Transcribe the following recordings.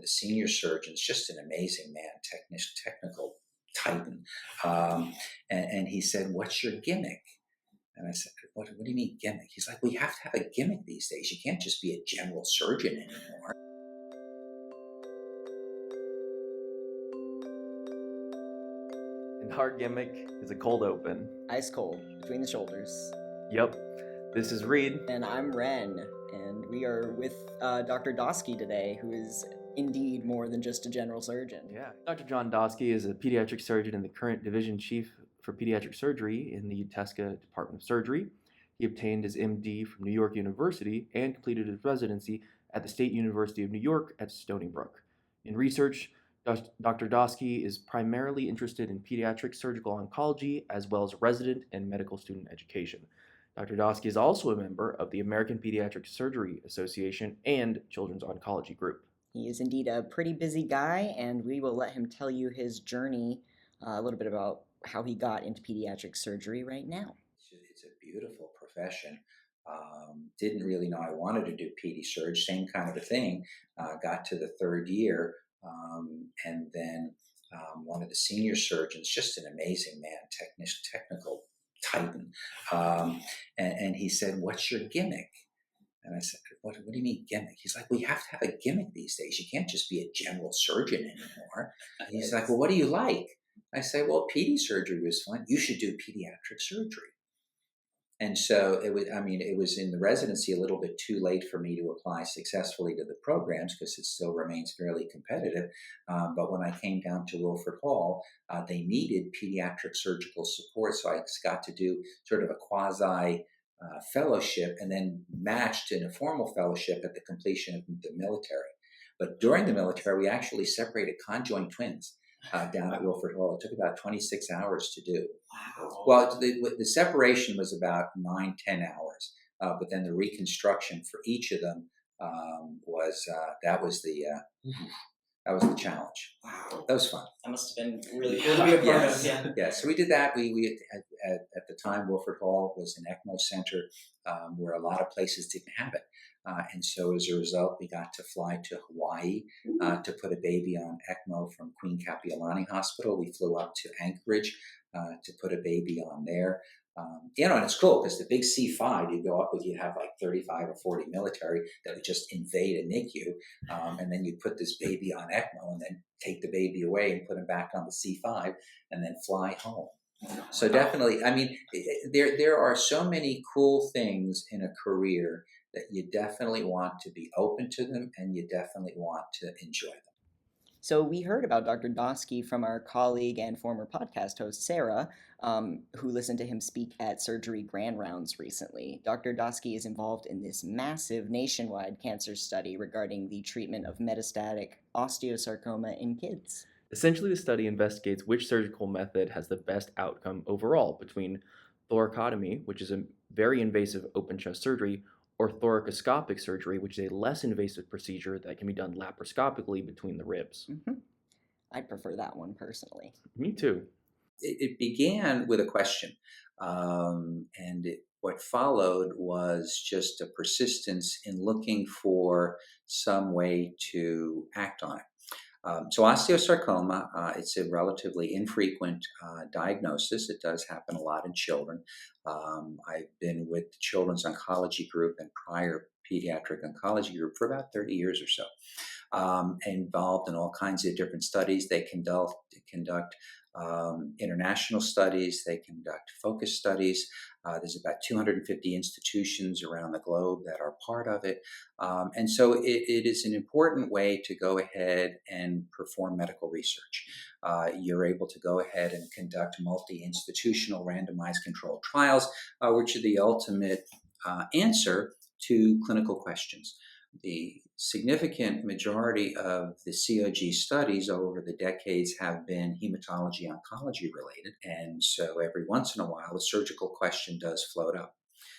the senior surgeons, just an amazing man, technical titan. And he said, "What's your gimmick?" And I said, what do you mean gimmick? He's like, "Well, you have to have a gimmick these days. You can't just be a general surgeon anymore." And our gimmick is a cold open. Ice cold, between the shoulders. Yep. This is Reed. And I'm Ren, and we are with Dr. Doski today, who is indeed more than just a general surgeon. Yeah. Dr. John Doski is a pediatric surgeon and the current division chief for pediatric surgery in the UTHSCSA Department of Surgery. He obtained his MD from New York University and completed his residency at the State University of New York at Stony Brook. In research, Dr. Doski is primarily interested in pediatric surgical oncology as well as resident and medical student education. Dr. Doski is also a member of the American Pediatric Surgery Association and Children's Oncology Group. He is indeed a pretty busy guy, and we will let him tell you his journey, a little bit about how he got into pediatric surgery right now. It's a beautiful profession. Didn't really know I wanted to do pedi surg, same kind of a thing. Got to the third year, and then one of the senior surgeons, just an amazing man, technical titan. And he said, "What's your gimmick?" And I said, what do you mean gimmick? He's like, "Well, you have to have a gimmick these days. You can't just be a general surgeon anymore." And he's like, "Well, what do you like?" I say, "Well, pedi surgery was fun. You should do pediatric surgery." And so it was in the residency a little bit too late for me to apply successfully to the programs because it still remains fairly competitive. But when I came down to Wilford Hall, they needed pediatric surgical support. So I got to do sort of a quasi fellowship and then matched in a formal fellowship at the completion of the military. But during the military, we actually separated conjoined twins down at Wilford Hall. It took about 26 hours to do. Wow. Well, the separation was about 9-10 hours, but then the reconstruction for each of them was the challenge. Wow. That was fun. That must have been really cool to be a part Yes. of. Yeah. Yeah, so we did that. We at the time, Wilford Hall was an ECMO center where a lot of places didn't have it. And so as a result, we got to fly to Hawaii to put a baby on ECMO from Queen Kapiolani Hospital. We flew up to Anchorage to put a baby on there. And it's cool because the big C5 you go up with, you have like 35 or 40 military that would just invade a NICU. And then you put this baby on ECMO and then take the baby away and put him back on the C5 and then fly home. So definitely, there are so many cool things in a career that you definitely want to be open to them and you definitely want to enjoy them. So we heard about Dr. Doski from our colleague and former podcast host, Sarah, who listened to him speak at Surgery Grand Rounds recently. Dr. Doski is involved in this massive nationwide cancer study regarding the treatment of metastatic osteosarcoma in kids. Essentially, the study investigates which surgical method has the best outcome overall between thoracotomy, which is a very invasive open chest surgery, or thoracoscopic surgery, which is a less invasive procedure that can be done laparoscopically between the ribs. Mm-hmm. I'd prefer that one personally. Me too. It began with a question, what followed was just a persistence in looking for some way to act on it. So osteosarcoma, it's a relatively infrequent diagnosis. It does happen a lot in children. I've been with the Children's Oncology Group and prior Pediatric Oncology Group for about 30 years or so, involved in all kinds of different studies. They conduct international studies. They conduct focus studies. There's about 250 institutions around the globe that are part of it. And so it is an important way to go ahead and perform medical research. You're able to go ahead and conduct multi-institutional randomized controlled trials, which are the ultimate answer to clinical questions. The significant majority of the COG studies over the decades have been hematology oncology related. And so every once in a while, a surgical question does float up.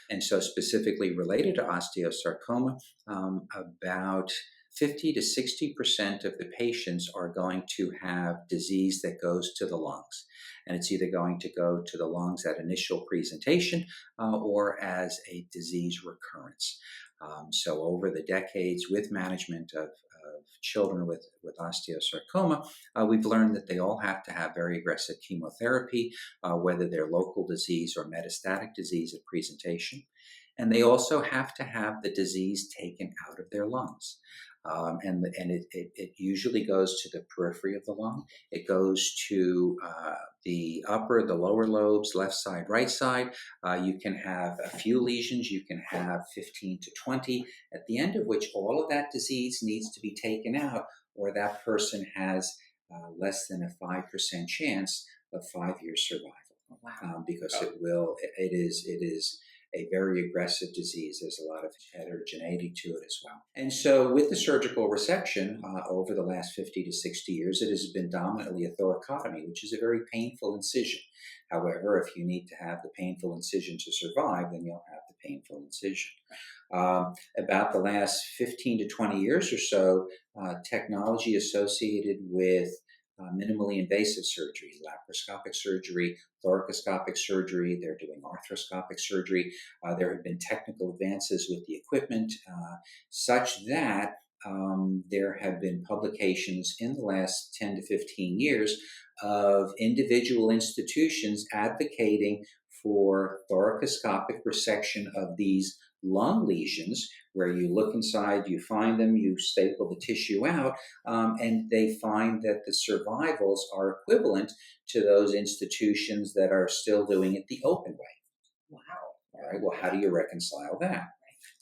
And so specifically related to osteosarcoma, about 50 to 60% of the patients are going to have disease that goes to the lungs. And it's either going to go to the lungs at initial presentation or as a disease recurrence. So over the decades, with management of children with osteosarcoma, we've learned that they all have to have very aggressive chemotherapy, whether they're local disease or metastatic disease at presentation. And they also have to have the disease taken out of their lungs. It usually goes to the periphery of the lung. It goes to the upper, the lower lobes, left side, right side. You can have a few lesions. You can have 15 to 20, at the end of which all of that disease needs to be taken out, or that person has less than a 5% chance of 5-year survival. Wow. Because it is a very aggressive disease. There's a lot of heterogeneity to it as well. And so with the surgical resection, over the last 50 to 60 years, it has been dominantly a thoracotomy, which is a very painful incision. However, if you need to have the painful incision to survive, then you'll have the painful incision. About the last 15 to 20 years or so, technology associated with minimally invasive surgery, laparoscopic surgery, thoracoscopic surgery. They're doing arthroscopic surgery. There have been technical advances with the equipment such that there have been publications in the last 10 to 15 years of individual institutions advocating for thoracoscopic resection of these lung lesions, where you look inside, you find them, you staple the tissue out, and they find that the survivals are equivalent to those institutions that are still doing it the open way. Wow. All right, well, how do you reconcile that?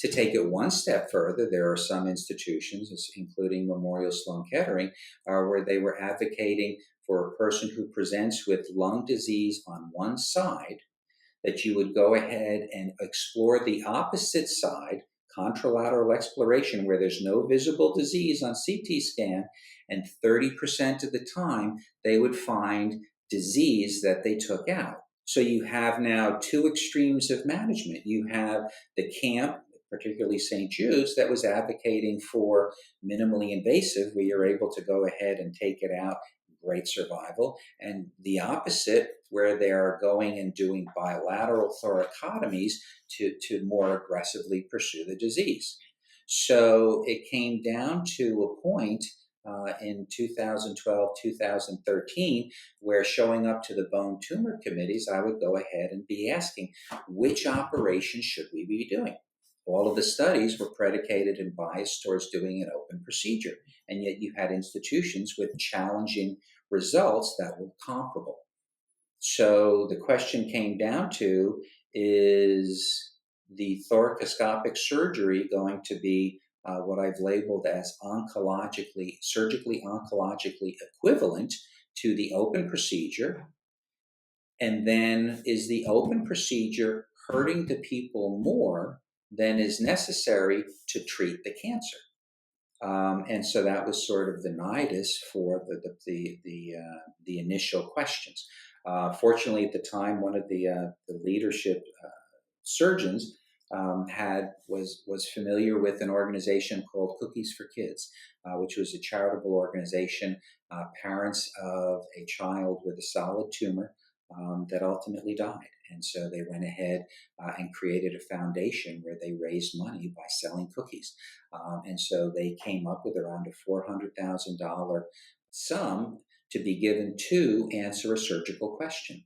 To take it one step further, there are some institutions, including Memorial Sloan Kettering, where they were advocating for a person who presents with lung disease on one side, that you would go ahead and explore the opposite side, contralateral exploration, where there's no visible disease on CT scan, and 30% of the time they would find disease that they took out. So you have now two extremes of management. You have the camp, particularly St. Jude's, that was advocating for minimally invasive, where you're able to go ahead and take it out, great survival, and the opposite, where they are going and doing bilateral thoracotomies to more aggressively pursue the disease. So it came down to a point in 2012, 2013, where showing up to the bone tumor committees, I would go ahead and be asking, which operation should we be doing? All of the studies were predicated and biased towards doing an open procedure, and yet you had institutions with challenging results that were comparable. So the question came down to, is the thoracoscopic surgery going to be what I've labeled as surgically oncologically equivalent to the open procedure? And then is the open procedure hurting the people more than is necessary to treat the cancer? And so that was sort of the nidus for the initial questions. Fortunately, at the time, one of the leadership surgeons was familiar with an organization called Cookies for Kids, which was a charitable organization, parents of a child with a solid tumor that ultimately died. And so they went ahead and created a foundation where they raised money by selling cookies. And so they came up with around a $400,000 sum to be given to answer a surgical question.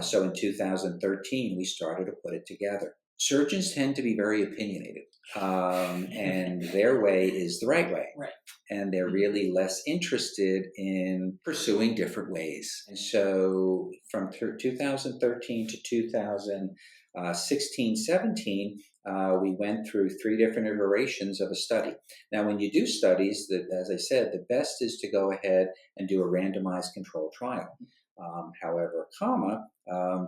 So in 2013, we started to put it together. Surgeons tend to be very opinionated, and their way is the right way. Right. And they're really less interested in pursuing different ways. And so from 2013 to 2016, 17, we went through 3 different iterations of a study. Now, when you do studies, as I said, the best is to go ahead and do a randomized controlled trial. However,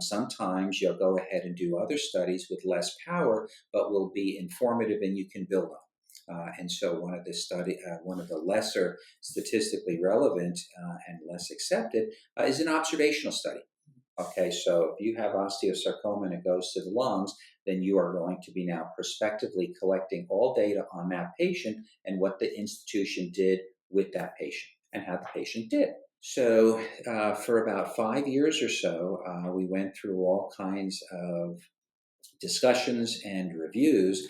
sometimes you'll go ahead and do other studies with less power, but will be informative and you can build on. And so one of the lesser statistically relevant and less accepted is an observational study. Okay, so if you have osteosarcoma and it goes to the lungs, then you are going to be now prospectively collecting all data on that patient and what the institution did with that patient and how the patient did. So for about 5 years or so, we went through all kinds of discussions and reviews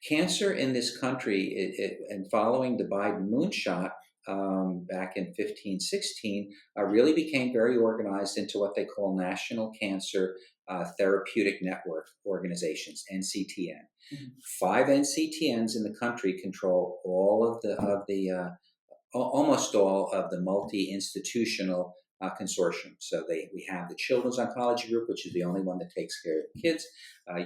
Cancer in this country, and following the Biden moonshot back in 15, 16, really became very organized into what they call National Cancer Therapeutic Network Organizations, NCTN. Mm-hmm. 5 NCTNs in the country control all of the almost all of the multi-institutional consortium. So we have the Children's Oncology Group, which is the only one that takes care of the kids.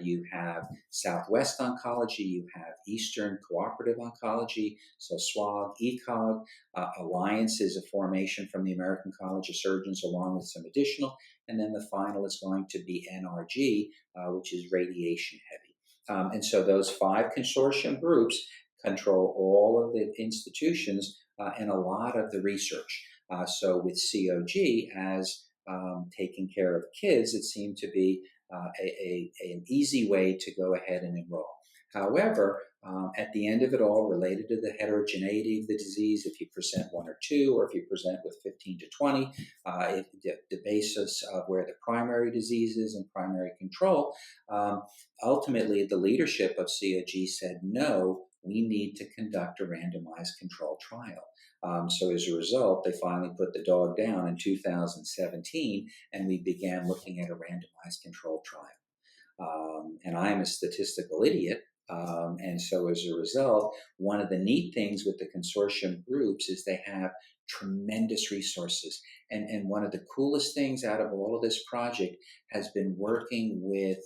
You have Southwest Oncology. You have Eastern Cooperative Oncology, so SWOG, ECOG. Alliance is a formation from the American College of Surgeons along with some additional. And then the final is going to be NRG, which is radiation heavy. And so those 5 consortium groups control all of the institutions and a lot of the research. So with COG as taking care of kids, it seemed to be an easy way to go ahead and enroll. However, at the end of it all, related to the heterogeneity of the disease, if you present 1 or 2, or if you present with 15 to 20, the basis of where the primary disease is and primary control, ultimately the leadership of COG said, no, we need to conduct a randomized controlled trial. So as a result, they finally put the dog down in 2017, and we began looking at a randomized controlled trial. And I'm a statistical idiot. And so as a result, one of the neat things with the consortium groups is they have tremendous resources. And one of the coolest things out of all of this project has been working with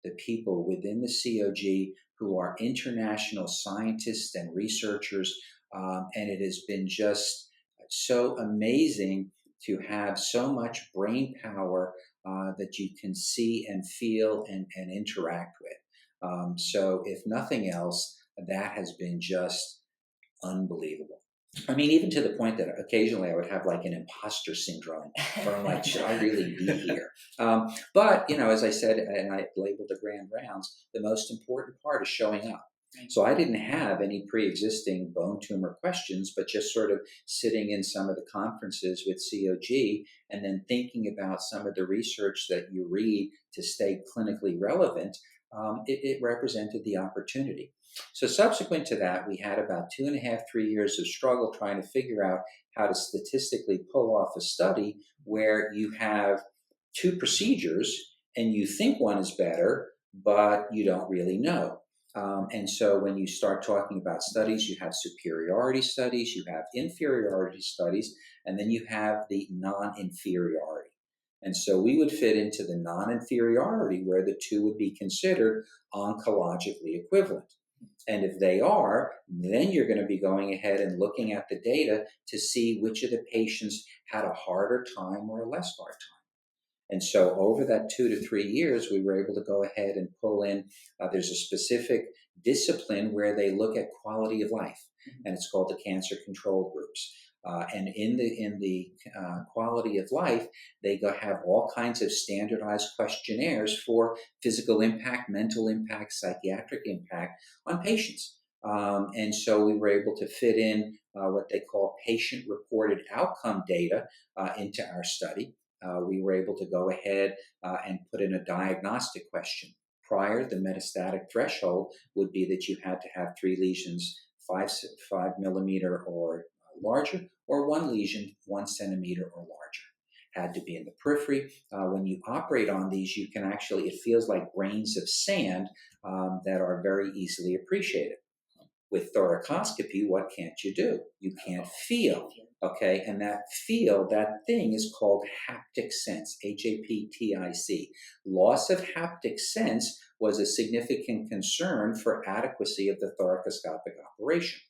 the people within the COG who are international scientists and researchers. And it has been just so amazing to have so much brain power that you can see and feel and interact with. So if nothing else, that has been just unbelievable. I mean, even to the point that occasionally I would have like an imposter syndrome, or I'm like, should I really be here? But, as I said, and I labeled the grand rounds, the most important part is showing up. So I didn't have any pre-existing bone tumor questions, but just sort of sitting in some of the conferences with COG and then thinking about some of the research that you read to stay clinically relevant, it represented the opportunity. So subsequent to that, we had about 2.5, 3 years of struggle trying to figure out how to statistically pull off a study where you have 2 procedures and you think one is better, but you don't really know. And so when you start talking about studies, you have superiority studies, you have inferiority studies, and then you have the non-inferiority. And so we would fit into the non-inferiority where the 2 would be considered oncologically equivalent. And if they are, then you're going to be going ahead and looking at the data to see which of the patients had a harder time or a less hard time. And so over that 2 to 3 years, we were able to go ahead and pull in, there's a specific discipline where they look at quality of life, and it's called the cancer control groups. And in the quality of life, they have all kinds of standardized questionnaires for physical impact, mental impact, psychiatric impact on patients. And so we were able to fit in what they call patient-reported outcome data into our study. We were able to go ahead and put in a diagnostic question. Prior, the metastatic threshold would be that you had to have 3 lesions 5 millimeter or larger, or 1 lesion 1 centimeter or larger. Had to be in the periphery. When you operate on these, you can actually, it feels like grains of sand that are very easily appreciated. With thoracoscopy, what can't you do? You can't feel. Okay, and that thing is called haptic sense, HAPTIC. Loss of haptic sense was a significant concern for adequacy of the thoracoscopic operation.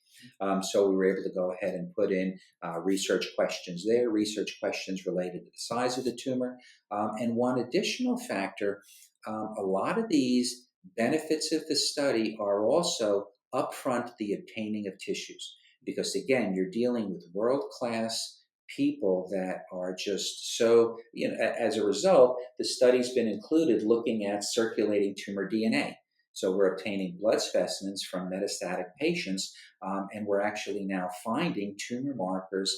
So we were able to go ahead and put in research questions there, research questions related to the size of the tumor. And one additional factor, a lot of these benefits of the study are also upfront the obtaining of tissues. Because again, you're dealing with world-class people that are just so, as a result, the study's been included looking at circulating tumor DNA. So we're obtaining blood specimens from metastatic patients, and we're actually now finding tumor markers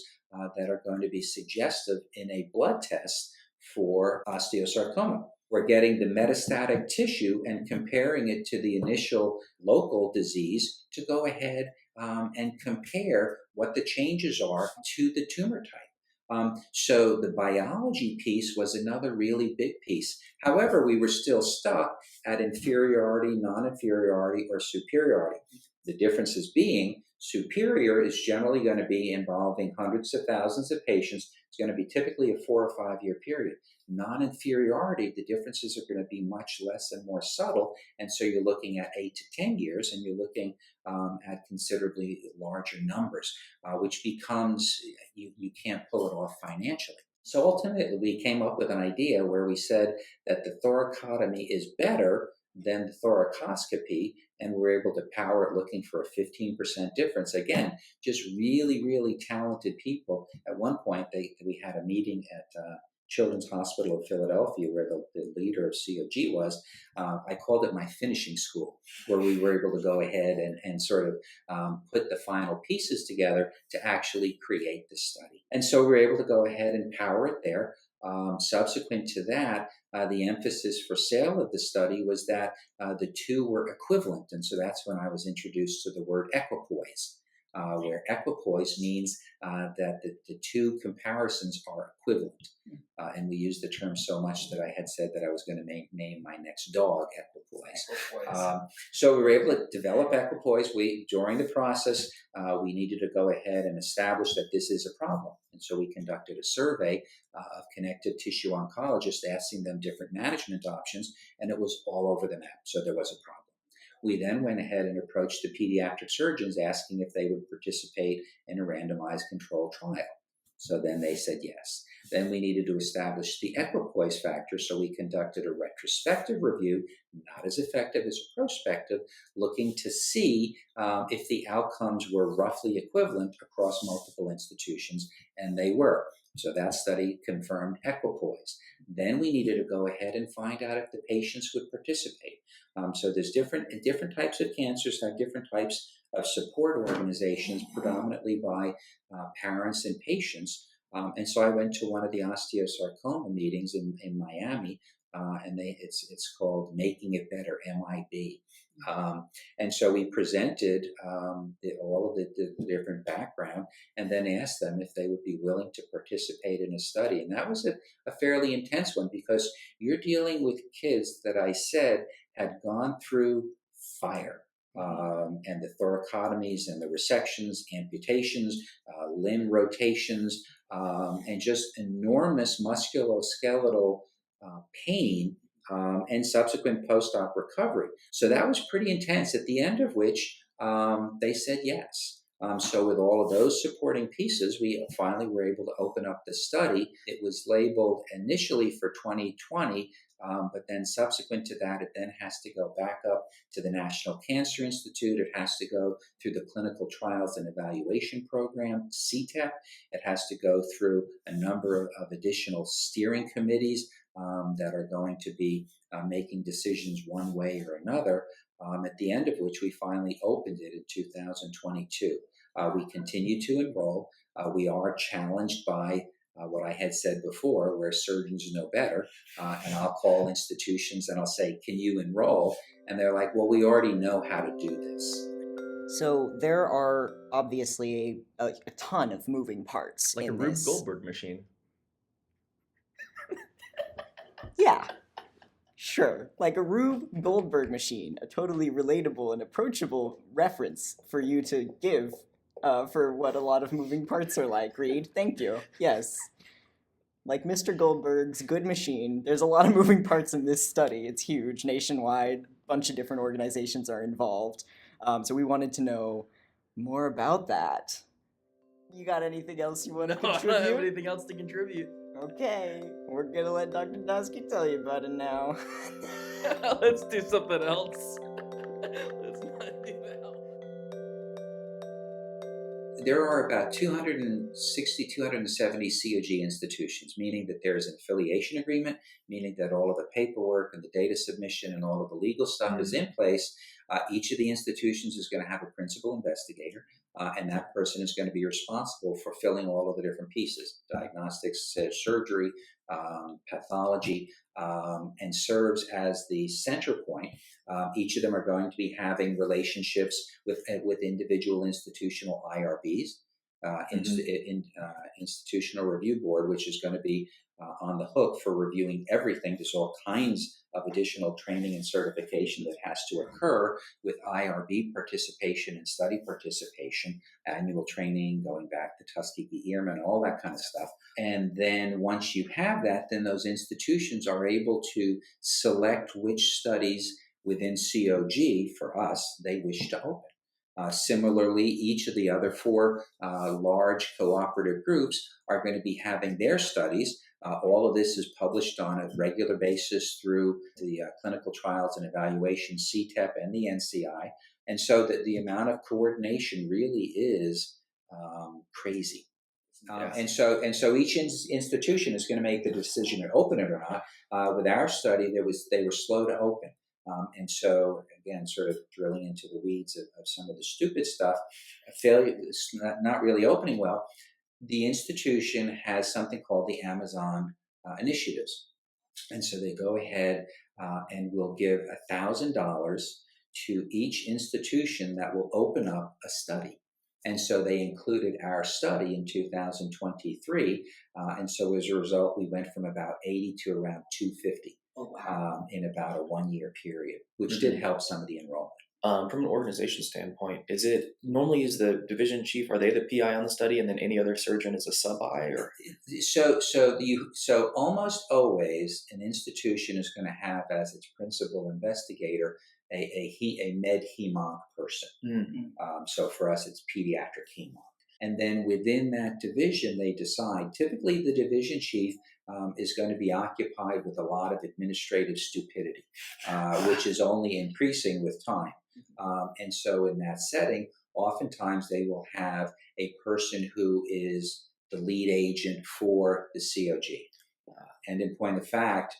that are going to be suggestive in a blood test for osteosarcoma, we're getting the metastatic tissue and comparing it to the initial local disease to go ahead and compare what the changes are to the tumor type. So the biology piece was another really big piece. However, we were still stuck at inferiority, non-inferiority, or superiority. The differences being superior is generally going to be involving hundreds of thousands of patients. It's going to be typically a 4 or 5 year period. Non-inferiority, the differences are going to be much less and more subtle. And so you're looking at 8 to 10 years, and you're looking at considerably larger numbers, which becomes, you can't pull it off financially. So ultimately, we came up with an idea where we said that the thoracotomy is better than the thoracoscopy, and we're able to power it looking for a 15% difference. Again, just really, really talented people. At one point, we had a meeting at Children's Hospital of Philadelphia, where the leader of COG was. I called it my finishing school, where we were able to go ahead and sort of put the final pieces together to actually create the study. And so we were able to go ahead and power it there. Subsequent to that, the emphasis for sale of the study was that the two were equivalent. And so that's when I was introduced to the word equipoise, where equipoise means that the two comparisons are equivalent. And we used the term so much that I had said that I was going to name my next dog equipoise. So we were able to develop equipoise. During the process, we needed to go ahead and establish that this is a problem. And so we conducted a survey of connective tissue oncologists, asking them different management options, and it was all over the map. So there was a problem. We then went ahead and approached the pediatric surgeons, asking if they would participate in a randomized controlled trial. So then they said yes. Then we needed to establish the equipoise factor, so we conducted a retrospective review, not as effective as a prospective, looking to see if the outcomes were roughly equivalent across multiple institutions, and they were. So that study confirmed equipoise. Then we needed to go ahead and find out if the patients would participate. So there's different types of cancers have different types of support organizations, predominantly by parents and patients. And so I went to one of the osteosarcoma meetings in Miami, and it's called Making It Better, MIB. And so we presented all of the different background, and then asked them if they would be willing to participate in a study. And that was a fairly intense one, because you're dealing with kids that I said had gone through fire. And the thoracotomies and the resections, amputations, limb rotations, and just enormous musculoskeletal pain and subsequent post-op recovery. So that was pretty intense, at the end of which they said yes. So with all of those supporting pieces, we finally were able to open up the study. It was labeled initially for 2020, but then subsequent to that, it then has to go back up to the National Cancer Institute. It has to go through the Clinical Trials and Evaluation Program, CTEP. It has to go through a number of additional steering committees that are going to be making decisions one way or another, at the end of which we finally opened it in 2022. We continue to enroll. We are challenged by what I had said before, where surgeons know better, and I'll call institutions and I'll say, can you enroll? And they're like, well, we already know how to do this. So there are obviously a ton of moving parts Like in a Rube this. Goldberg machine. Yeah, sure. Like a Rube Goldberg machine, a totally relatable and approachable reference for you to give for what a lot of moving parts are like, Reed. Thank you. Yes. Like Mr. Goldberg's good machine, there's a lot of moving parts in this study. It's huge, nationwide, a bunch of different organizations are involved. So we wanted to know more about that. You got anything else you want to contribute? I don't have anything else to contribute. Okay, we're gonna let Dr. Doski tell you about it now. Let's do something else. Let's not do that. There are about 260, 270 COG institutions, meaning that there is an affiliation agreement, meaning that all of the paperwork and the data submission and all of the legal stuff is in place. Each of the institutions is going to have a principal investigator. and that person is going to be responsible for filling all of the different pieces: diagnostics, surgery, pathology, and serves as the center point. Each of them are going to be having relationships with individual institutional IRBs, institutional review board, which is going to be on the hook for reviewing everything. There's all kinds of additional training and certification that has to occur with IRB participation and study participation, annual training, going back to Tuskegee Airmen, all that kind of stuff. And then once you have that, then those institutions are able to select which studies within COG, for us, they wish to open. Similarly, each of the other four large cooperative groups are going to be having their studies. All of this is published on a regular basis through the Clinical Trials and Evaluation, CTEP, and the NCI. And so that the amount of coordination really is crazy. Yes. And so each institution is going to make the decision to open it or not. With our study, they were slow to open. And so, again, sort of drilling into the weeds of some of the stupid stuff, failure, not really opening well. The institution has something called the Amazon initiatives. And so they go ahead and will give $1,000 to each institution that will open up a study. And so they included our study in 2023. And so as a result, we went from about 80 to around 250. Oh, wow. In about a 1 year period, which did help some of the enrollment. From an organization standpoint, is it normally is the division chief, are they the PI on the study, and then any other surgeon is a sub-I? Or So almost always an institution is going to have as its principal investigator a med hemonc person. Mm-hmm. So for us, it's pediatric hemonc. And then within that division, they decide. Typically, the division chief is going to be occupied with a lot of administrative stupidity, which is only increasing with time. And so in that setting, oftentimes they will have a person who is the lead agent for the COG. And in point of fact,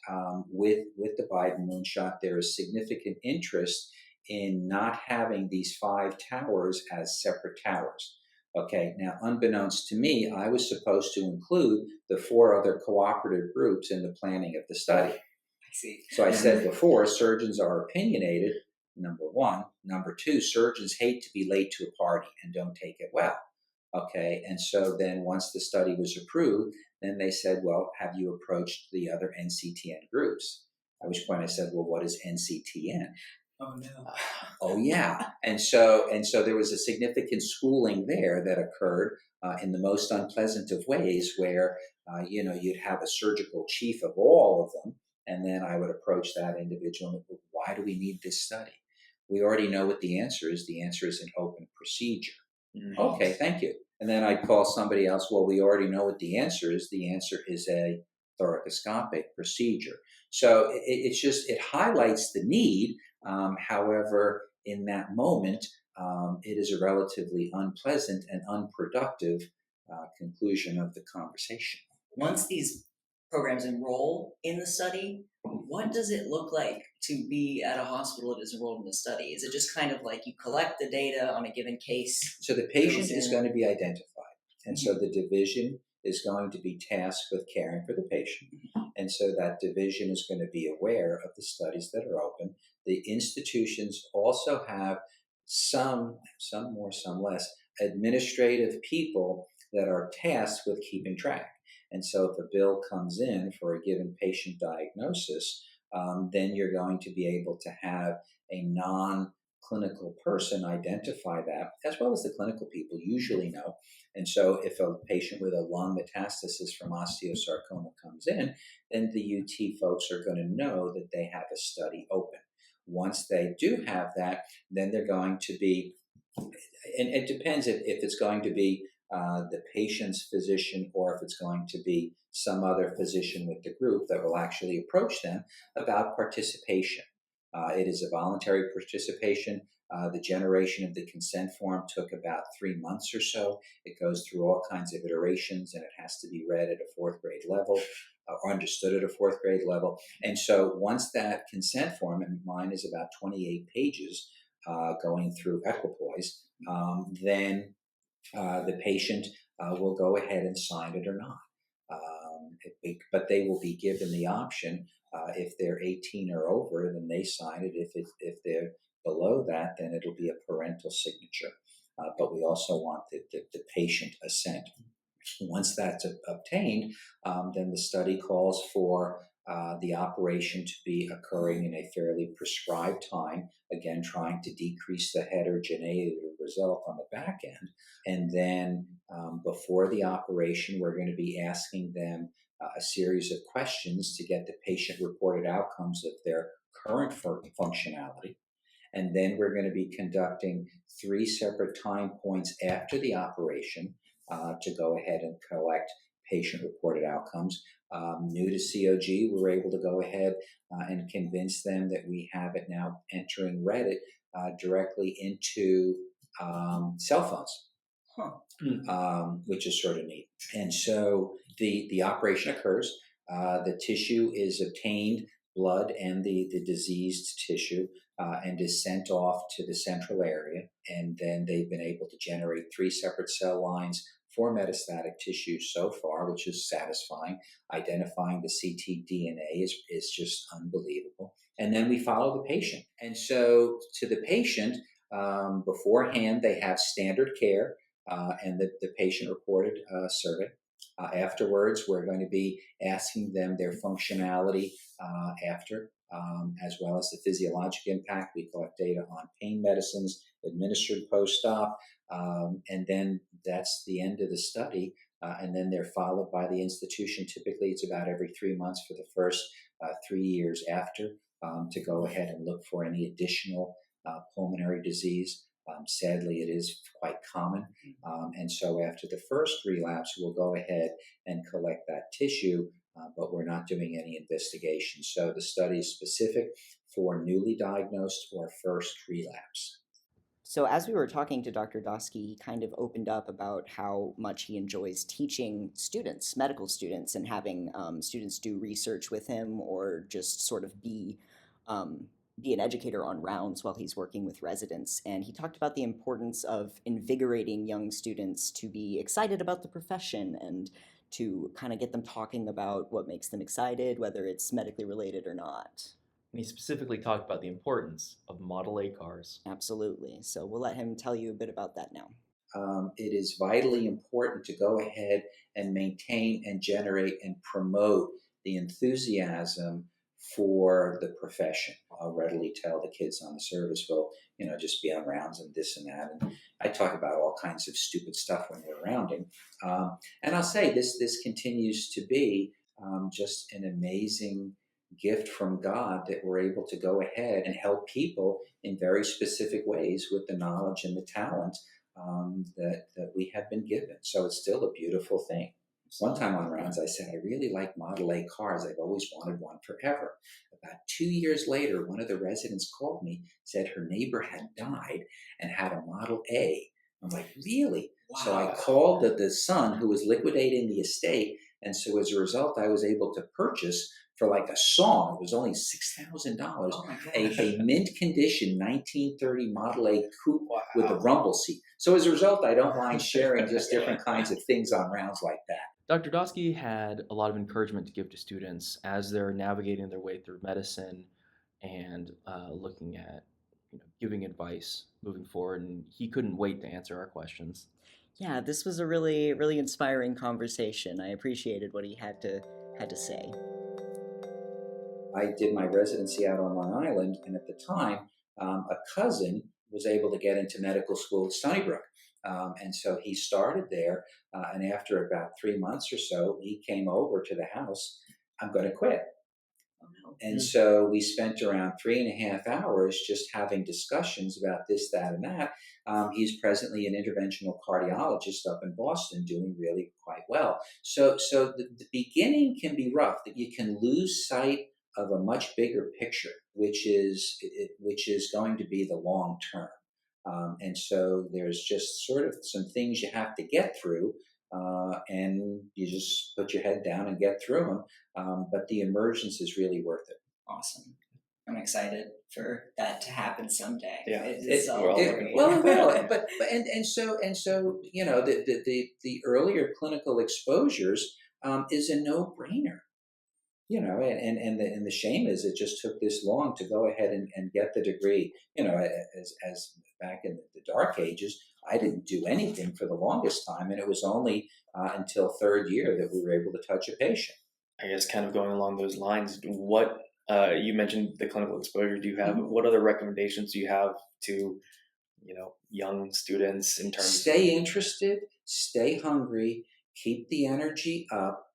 with the Biden moonshot, there is significant interest in not having these 5 towers as separate towers. Okay, now unbeknownst to me, I was supposed to include the 4 other cooperative groups in the planning of the study. I see. So I said before, surgeons are opinionated, number 1. Number 2, surgeons hate to be late to a party and don't take it well. Okay, and so then once the study was approved, then they said, well, have you approached the other NCTN groups? At which point I said, well, what is NCTN? Oh no. Oh yeah, and so there was a significant schooling there that occurred in the most unpleasant of ways, where you'd have a surgical chief of all of them, and then I would approach that individual and, why do we need this study? We already know what the answer is. The answer is an open procedure. Mm-hmm. Okay, thank you. And then I'd call somebody else. Well, we already know what the answer is. The answer is a thoracoscopic procedure. So it highlights the need. However, in that moment, it is a relatively unpleasant and unproductive conclusion of the conversation. Once these programs enroll in the study, what does it look like to be at a hospital that is enrolled in the study? Is it just kind of like you collect the data on a given case? So the patient is going to be identified, and so the division is going to be tasked with caring for the patient. And so that division is going to be aware of the studies that are open. The institutions also have some more, some less, administrative people that are tasked with keeping track. And so if a bill comes in for a given patient diagnosis, then you're going to be able to have a non-clinical person identify that, as well as the clinical people usually know. And so if a patient with a lung metastasis from osteosarcoma comes in, then the UT folks are going to know that they have a study open. Once they do have that, then they're going to be, and it depends if it's going to be the patient's physician or if it's going to be some other physician with the group that will actually approach them about participation. It is a voluntary participation. The generation of the consent form took about 3 months or so. It goes through all kinds of iterations, and it has to be read at a 4th grade level or understood at a 4th grade level. And so once that consent form, and mine is about 28 pages going through equipoise, then the patient will go ahead and sign it or not. But they will be given the option. If they're 18 or over, then they sign it. If they're below that, then it'll be a parental signature. But we also want the patient assent. Once that's obtained, then the study calls for the operation to be occurring in a fairly prescribed time, again, trying to decrease the heterogeneity of the result on the back end. And then before the operation, we're going to be asking them a series of questions to get the patient-reported outcomes of their current functionality. And then we're going to be conducting 3 separate time points after the operation to go ahead and collect patient-reported outcomes. New to COG, we were able to go ahead and convince them that we have it now entering Reddit directly into cell phones. Which is sort of neat. And so the operation occurs. The tissue is obtained, blood and the diseased tissue, and is sent off to the central area. And then they've been able to generate 3 separate cell lines for metastatic tissue so far, which is satisfying. Identifying the ctDNA is just unbelievable. And then we follow the patient. And so to the patient, beforehand, they have standard care. And the patient-reported survey. Afterwards, we're going to be asking them their functionality after, as well as the physiologic impact. We collect data on pain medicines administered post-op, and then that's the end of the study. And then they're followed by the institution. Typically, it's about every 3 months for the first 3 years after to go ahead and look for any additional pulmonary disease. Sadly, it is quite common. And so after the first relapse, we'll go ahead and collect that tissue, but we're not doing any investigation. So the study is specific for newly diagnosed or first relapse. So as we were talking to Dr. Doski, he kind of opened up about how much he enjoys teaching students, medical students, and having students do research with him or just sort of be an educator on rounds while he's working with residents. And he talked about the importance of invigorating young students to be excited about the profession and to kind of get them talking about what makes them excited, whether it's medically related or not. And he specifically talked about the importance of Model A cars. Absolutely. So we'll let him tell you a bit about that now. It is vitally important to go ahead and maintain and generate and promote the enthusiasm for the profession. I'll readily tell the kids on the service, well, just be on rounds and this and that. And I talk about all kinds of stupid stuff when we're rounding. And I'll say this continues to be just an amazing gift from God that we're able to go ahead and help people in very specific ways with the knowledge and the talent that we have been given. So it's still a beautiful thing. One time on rounds, I said, I really like Model A cars. I've always wanted one forever. About 2 years later, one of the residents called me, said her neighbor had died and had a Model A. I'm like, really? Wow. So I called the son who was liquidating the estate. And so as a result, I was able to purchase for like a song. It was only $6,000, a mint condition 1930 Model A coupe with a rumble seat. So as a result, I don't mind sharing just different kinds of things on rounds like that. Dr. Doski had a lot of encouragement to give to students as they're navigating their way through medicine and looking at giving advice moving forward, and he couldn't wait to answer our questions. Yeah, this was a really, really inspiring conversation. I appreciated what he had to say. I did my residency out on Long Island, and at the time, a cousin was able to get into medical school at Stony Brook. And so he started there, and after about 3 months or so, he came over to the house. I'm going to quit. Oh, no. And so we spent around 3.5 hours just having discussions about this, that, and that. He's presently an interventional cardiologist up in Boston, doing really quite well. So the beginning can be rough, that you can lose sight of a much bigger picture, which is going to be the long term. And so there's just sort of some things you have to get through, and you just put your head down and get through them. But the emergence is really worth it. Awesome. I'm excited for that to happen someday. Yeah, It's we're all looking Well, it forward. will. But so the earlier clinical exposures is a no-brainer. And the shame is it just took this long to go ahead and get the degree. As back in the dark ages, I didn't do anything for the longest time, and it was only until third year that we were able to touch a patient. I guess kind of going along those lines, what you mentioned the clinical exposure. Do you have what other recommendations do you have to young students in terms? Stay interested, stay hungry, keep the energy up.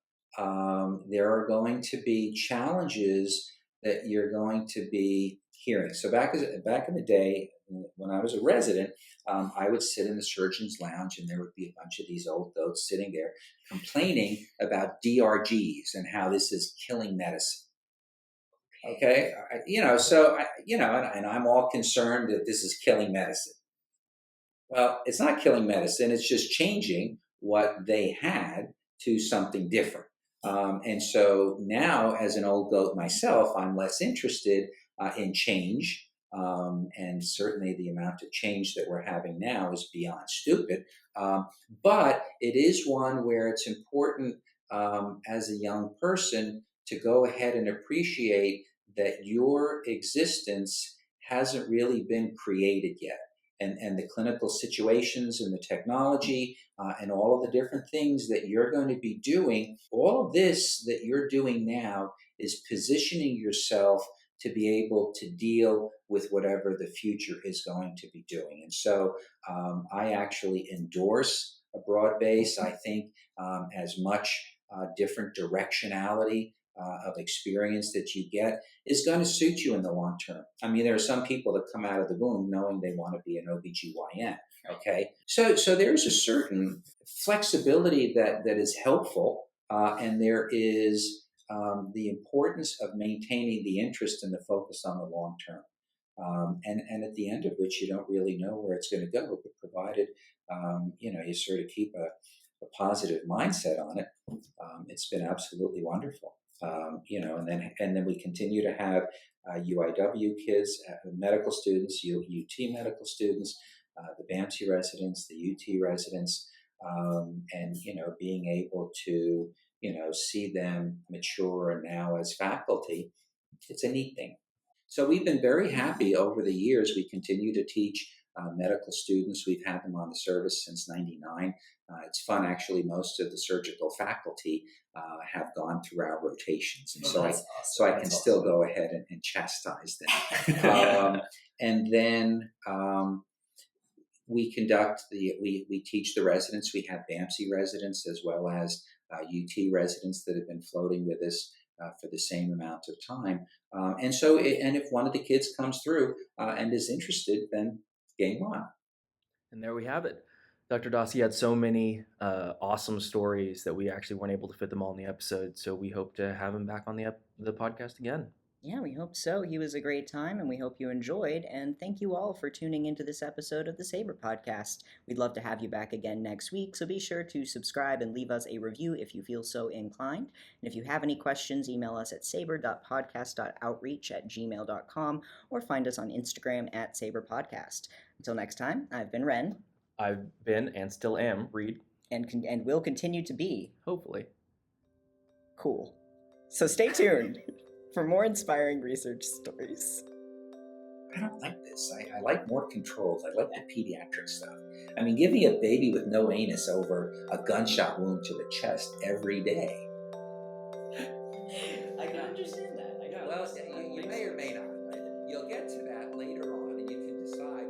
There are going to be challenges that you're going to be hearing. So back in the day, when I was a resident, I would sit in the surgeon's lounge, and there would be a bunch of these old goats sitting there complaining about DRGs and how this is killing medicine. Okay, and I'm all concerned that this is killing medicine. Well, it's not killing medicine. It's just changing what they had to something different. And so now, as an old goat myself, I'm less interested in change. And certainly the amount of change that we're having now is beyond stupid. But it is one where it's important as a young person to go ahead and appreciate that your existence hasn't really been created yet. And the clinical situations and the technology and all of the different things that you're going to be doing, all of this that you're doing now is positioning yourself to be able to deal with whatever the future is going to be doing. And so I actually endorse a broad base. I think as much different directionality of experience that you get is going to suit you in the long term. I mean, there are some people that come out of the womb knowing they want to be an OBGYN. Okay. So there's a certain flexibility that is helpful. And there is the importance of maintaining the interest and the focus on the long term. And at the end of which you don't really know where it's going to go, but provided, you sort of keep a positive mindset on it, it's been absolutely wonderful. And then we continue to have UIW kids, medical students, UT medical students, the BAMC residents, the UT residents, and being able to see them mature and now as faculty, it's a neat thing. So we've been very happy over the years. We continue to teach medical students. We've had them on the service since '99. It's fun, actually. Most of the surgical faculty have gone through our rotations, and so I can still go ahead and chastise them. And then we teach the residents. We have BAMC residents as well as UT residents that have been floating with us for the same amount of time. And if one of the kids comes through and is interested, then game on. And there we have it. Dr. Doski had so many awesome stories that we actually weren't able to fit them all in the episode. So we hope to have him back on the podcast again. Yeah, we hope so. He was a great time, and we hope you enjoyed. And thank you all for tuning into this episode of the Saber Podcast. We'd love to have you back again next week, so be sure to subscribe and leave us a review if you feel so inclined. And if you have any questions, email us at saber.podcast.outreach@gmail.com or find us on Instagram at saberpodcast. Until next time, I've been Ren. I've been and still am Reed. And will continue to be. Hopefully. Cool. So stay tuned for more inspiring research stories. I don't like this. I like more controls. I like the pediatric stuff. I mean, give me a baby with no anus over a gunshot wound to the chest every day. I can understand that. Well, you may or may not. You'll get to that later on, and you can decide